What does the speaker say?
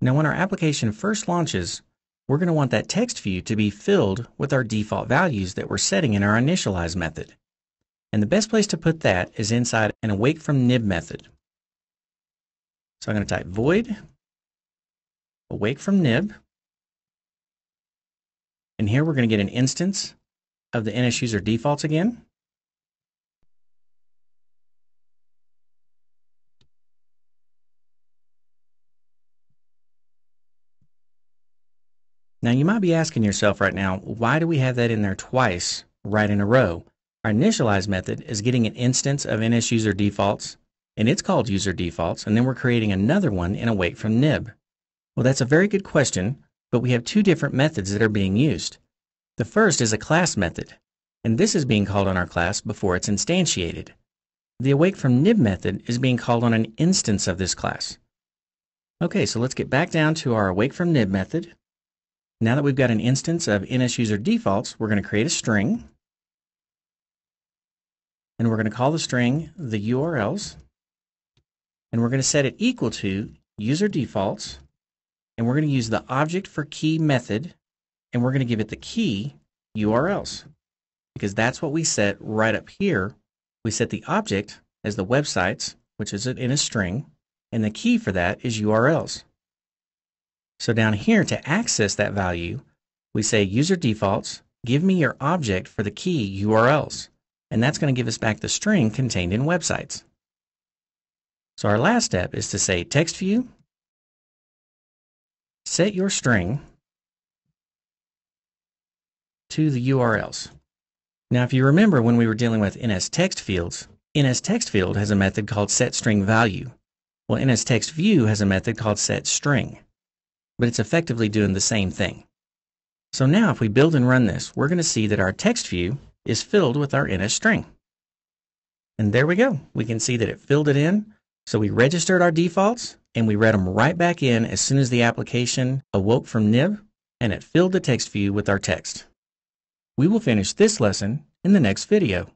Now when our application first launches, we're going to want that text view to be filled with our default values that we're setting in our initialize method. And the best place to put that is inside an awake from nib method. So I'm going to type void awake from nib. And here we're going to get an instance of the NSUserDefaults again. Now you might be asking yourself right now, why do we have that in there twice right in a row? Our initialize method is getting an instance of NSUserDefaults, and it's called userDefaults, and then we're creating another one in awake from nib. Well, that's a very good question, but we have two different methods that are being used. The first is a class method, and this is being called on our class before it's instantiated. The awake from nib method is being called on an instance of this class. Okay, so let's get back down to our awake from nib method. Now that we've got an instance of NSUserDefaults, we're going to create a string. And we're going to call the string the URLs. And we're going to set it equal to userDefaults. And we're going to use the object for key method. And we're going to give it the key URLs. Because that's what we set right up here. We set the object as the websites, which is in a string. And the key for that is URLs. So down here, to access that value, we say userDefaults, give me your object for the key URLs. And that's going to give us back the string contained in websites. So our last step is to say text view, set your string to the URLs. Now if you remember when we were dealing with NSTextFields, NSTextField has a method called setStringValue. Well, NSTextView has a method called setString. But it's effectively doing the same thing. So now if we build and run this, we're going to see that our text view is filled with our NSString. And there we go. We can see that it filled it in. So we registered our defaults and we read them right back in as soon as the application awoke from nib, and it filled the text view with our text. We will finish this lesson in the next video.